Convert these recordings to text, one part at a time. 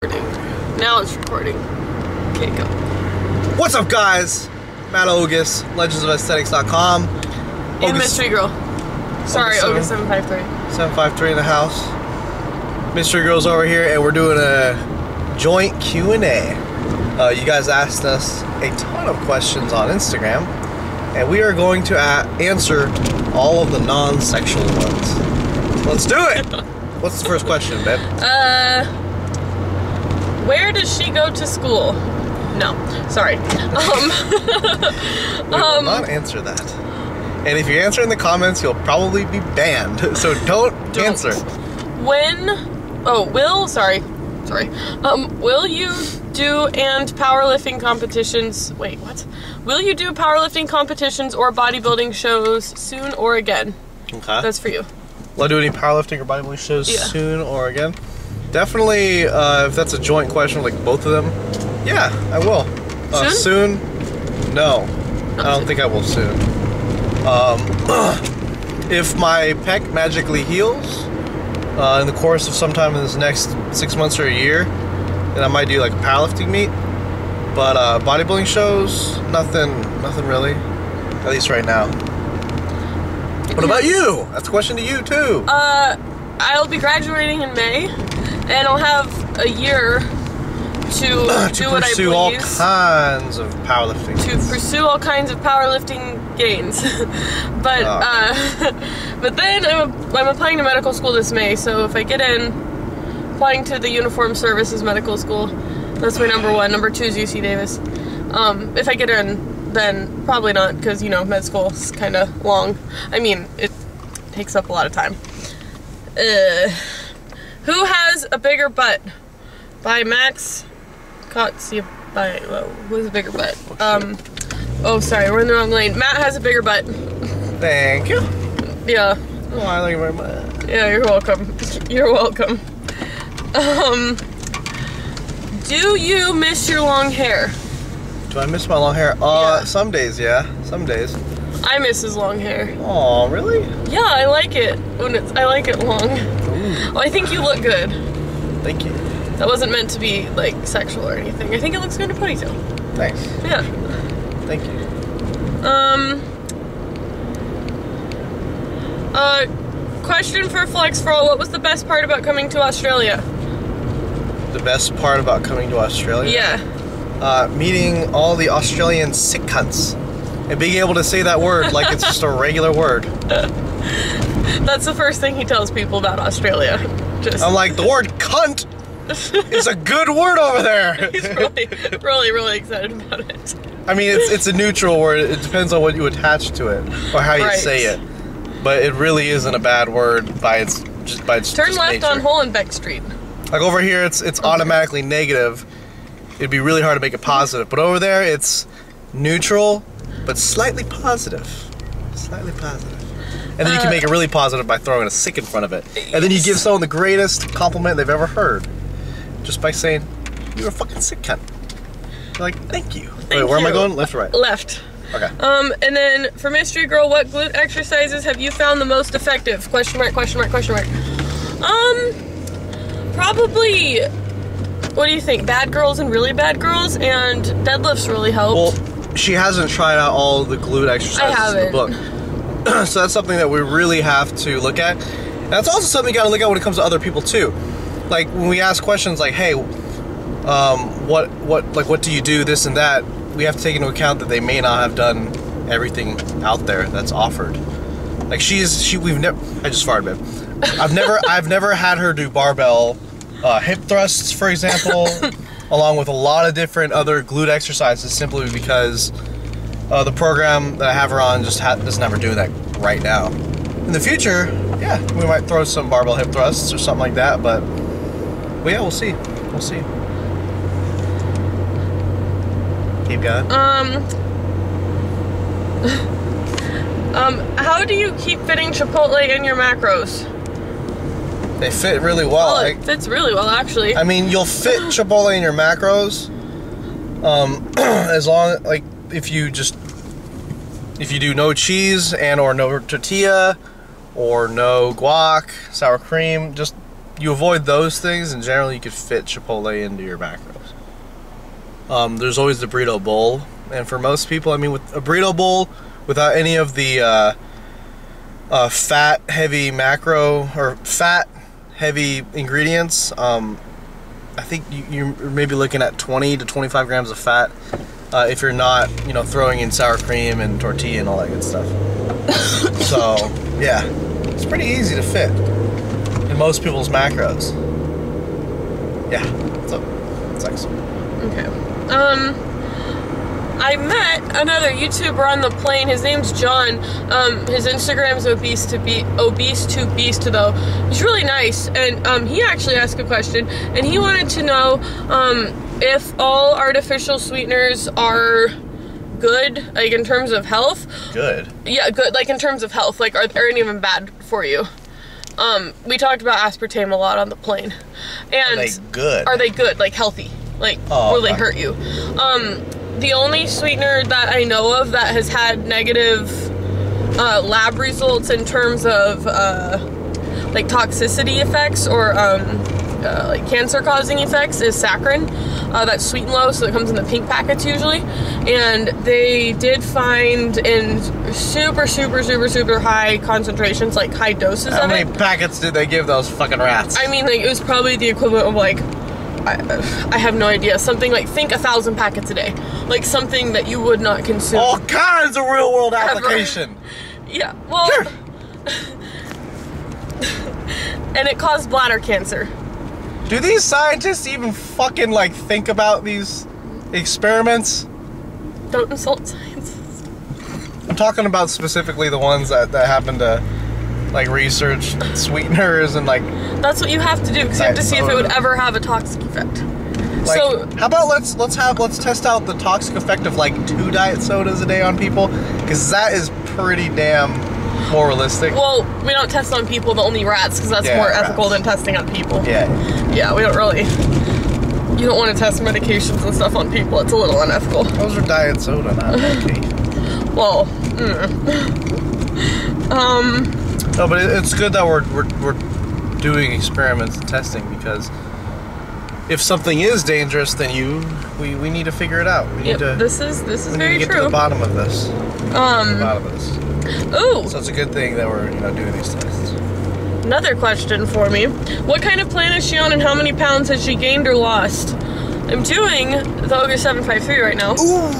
Now it's recording. Okay, go. What's up, guys? Matt Ogus, legendsofesthetics.com. And Mystery Girl. Sorry, Ogus 753. 753 in the house. Mystery Girl's over here, and we're doing a joint Q&A. You guys asked us a ton of questions on Instagram, and we are going to answer all of the non-sexual ones. Let's do it! What's the first question, babe? Where does she go to school? No, sorry. We will not answer that. And if you answer in the comments, you'll probably be banned. So don't answer. Will you do powerlifting competitions? Wait, what? Will you do powerlifting competitions or bodybuilding shows soon or again? Okay. That's for you. Will I do any powerlifting or bodybuilding shows soon or again? Definitely, if that's a joint question, like both of them, yeah, I will. Soon? No. I don't think I will soon. If my pec magically heals in the course of sometime in this next 6 months or a year, then I might do like a powerlifting meet. But bodybuilding shows, nothing really, at least right now. What about you? That's a question to you too. I'll be graduating in May, and I'll have a year to do what I please. To pursue all kinds of powerlifting. To pursue all kinds of powerlifting gains. But then I'm applying to medical school this May, so if I get in, applying to the Uniformed Services Medical School, that's my number one. Number two is UC Davis. If I get in, then probably not, because, you know, med school is kind of long. I mean, it takes up a lot of time. Who has a bigger butt? By Max Kotsia. Who's a bigger butt? Oh, sorry, we're in the wrong lane. Matt has a bigger butt. Thank you. Yeah. Oh, I like very much. Yeah, you're welcome. You're welcome. Do you miss your long hair? Do I miss my long hair? Yeah. Some days, yeah. Some days. I miss his long hair. Oh, really? Yeah, I like it when I like it long. Ooh. Well, I think you look good. Thank you. That wasn't meant to be like sexual or anything. I think it looks good in a ponytail. Thanks. Yeah. Thank you. Question for Flex for all. What was the best part about coming to Australia? The best part about coming to Australia? Yeah. Meeting all the Australian sick cunts and being able to say that word like it's just a regular word. That's the first thing he tells people about Australia. I'm like, the word cunt is a good word over there. He's really excited about it. I mean, it's a neutral word. It depends on what you attach to it or how you say it. But it really isn't a bad word by its Turn left nature. on Hollenbeck Street. Like over here, it's automatically negative. It'd be really hard to make it positive. But over there, it's neutral, but slightly positive. Slightly positive. And then you can make it really positive by throwing a sick in front of it. And then you give someone the greatest compliment they've ever heard. Just by saying, you're a fucking sick cunt. You're like, thank you. Wait, where am I going? Left or right? Left. Okay. And then for Mystery Girl, what glute exercises have you found the most effective? Question mark, question mark, question mark. Probably, what do you think? Bad girls and really bad girls, and deadlifts really help. Well, she hasn't tried out all the glute exercises in the book. So that's something that we really have to look at. And that's also something you gotta look at when it comes to other people too. Like when we ask questions like, hey, what do you do, this and that, we have to take into account that they may not have done everything out there that's offered. Like I just farted, babe. I've never had her do barbell hip thrusts, for example, along with a lot of different other glute exercises, simply because the program that I have her on just doesn't have her doing that right now. In the future, yeah, we might throw some barbell hip thrusts or something like that, but yeah, we'll see. We'll see. Keep going. How do you keep fitting Chipotle in your macros? They fit really well. Well, it fits really well, actually. I mean, you'll fit Chipotle in your macros, as long, like, if you do no cheese and or no tortilla or no guac, sour cream, just you avoid those things, and generally you could fit Chipotle into your macros. There's always the burrito bowl, and for most people, I mean, with a burrito bowl without any of the fat heavy macro or fat heavy ingredients, I think you're maybe looking at 20 to 25 grams of fat if you're not, you know, throwing in sour cream and tortilla and all that good stuff. So yeah, it's pretty easy to fit in most people's macros. Yeah, so it's excellent. Okay. I met another YouTuber on the plane. His name's John. His Instagram's obese to beast though. He's really nice, and he actually asked a question, and he wanted to know if all artificial sweeteners are good, like in terms of health. Good. Yeah, good. Like in terms of health, like are they even bad for you? We talked about aspartame a lot on the plane. And are they good? Are they good? Like healthy? Like will they hurt you? The only sweetener that I know of that has had negative lab results in terms of like toxicity effects or like cancer-causing effects is saccharin. That's sweet and low, so it comes in the pink packets usually. And they did find in super high concentrations, like high doses of it. How many packets did they give those fucking rats? I mean, like, it was probably the equivalent of like, I have no idea, something like, think 1,000 packets a day. Like something that you would not consume. All kinds of real world application. Yeah, well. Sure. And it caused bladder cancer. Do these scientists even fucking like think about these experiments? Don't insult science. I'm talking about specifically the ones that happen to like research sweeteners and like. That's what you have to do, because you have to see if it would ever have a toxic effect. Like, so how about let's test out the toxic effect of like 2 diet sodas a day on people, because that is pretty damn more realistic. Well, we don't test on people, but only rats, because that's more ethical than testing on people. Yeah, we don't really. You don't want to test medications and stuff on people. It's a little unethical. Those are diet soda, not medication. Well, No, but it's good that we're doing experiments and testing, because if something is dangerous, then we need to figure it out. We need to. This is very true. Get to the bottom of this. Ooh. So it's a good thing that we're doing these tests. Another question for me: what kind of plan is she on, and how many pounds has she gained or lost? I'm doing the Ogus 753 right now. Ooh.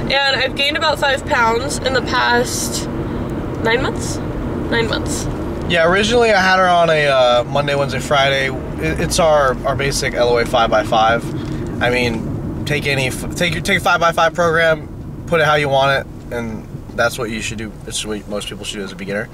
And I've gained about 5 pounds in the past 9 months. 9 months. Yeah, originally I had her on a Monday, Wednesday, Friday. It's our basic LOA 5x5. I mean, take a 5x5 program, put it how you want it, and that's what you should do. It's what most people should do as a beginner.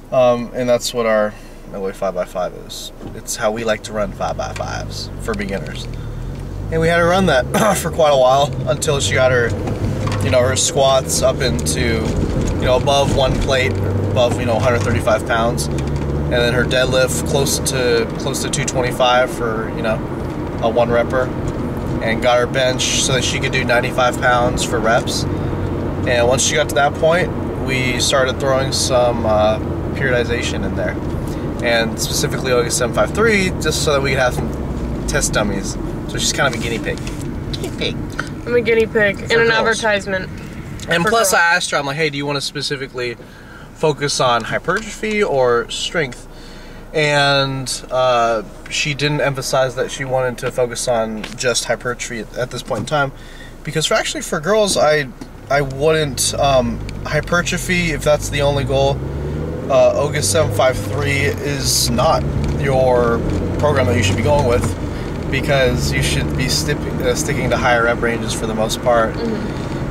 And that's what our LOA 5x5 is. It's how we like to run 5x5s for beginners. And we had her run that for quite a while until she got her, her squats up into, above one plate, above 135 pounds, and then her deadlift close to 225 for a 1 repper, and got her bench so that she could do 95 pounds for reps. And once she got to that point, we started throwing some periodization in there, and specifically Ogus 753, just so that we could have some test dummies. So she's kind of a guinea pig. I'm a guinea pig in an advertisement. And plus, I asked her, I'm like, hey, do you want to specifically focus on hypertrophy or strength? And she didn't emphasize that she wanted to focus on just hypertrophy at this point in time, because for girls, I wouldn't hypertrophy, if that's the only goal. Ogus 753 is not your program that you should be going with, because you should be sticking to higher rep ranges for the most part.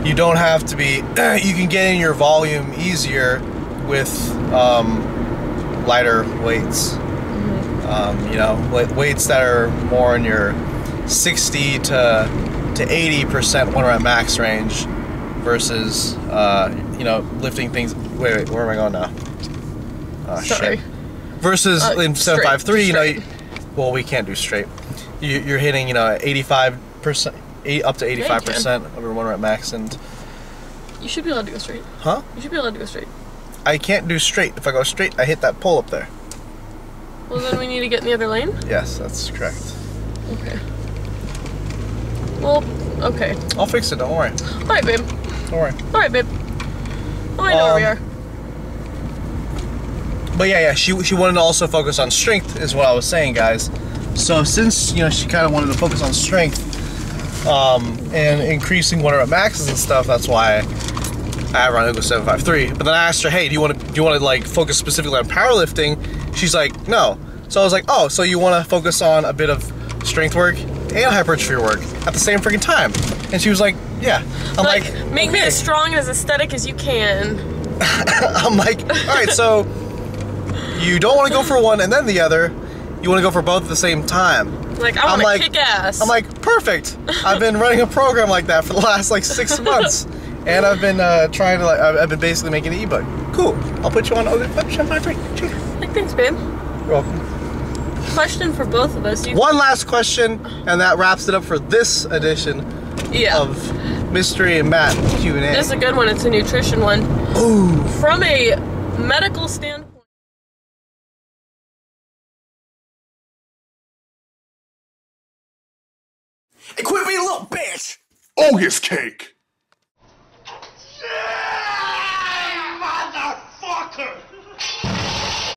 You don't have to be. You can get in your volume easier with lighter weights. Weights that are more in your 60 to 80% 1 rep max range, versus lifting things. Wait, where am I going now? Sorry. Shit. Versus in 753, well, we can't do straight. You're hitting 85%, up to 85% of your 1 rep max, and you should be allowed to go straight. Huh? You should be allowed to go straight. I can't do straight. If I go straight, I hit that pole up there. Well, then we need to get in the other lane? Yes, that's correct. Okay. Well, okay. I'll fix it, don't worry. Alright, babe. Don't worry. Alright, babe. Oh, I know where we are. But yeah, she wanted to also focus on strength, is what I was saying, guys. So since, you know, she kind of wanted to focus on strength, and increasing one of her maxes and stuff, that's why I have her on Ogus 753. But then I asked her, hey, do you want to like focus specifically on powerlifting? She's like, no. So I was like, oh, so you want to focus on a bit of strength work and hypertrophy work at the same freaking time? And she was like, yeah. I'm like make me okay. as strong and as aesthetic as you can. I'm like, all right, so you don't want to go for one and then the other. You want to go for both at the same time. Like, I want to kick ass. I'm like, perfect. I've been running a program like that for the last like 6 months. And I've been trying to I've been basically making an ebook. Cool. I'll put you on Ogus 753. Like, thanks, babe. You're welcome. Question for both of us. One last question, and that wraps it up for this edition of Mystery and Matt Q&A. This is a good one. It's a nutrition one. Ooh. From a medical standpoint. Hey, quit being a little bitch! Ogus cake!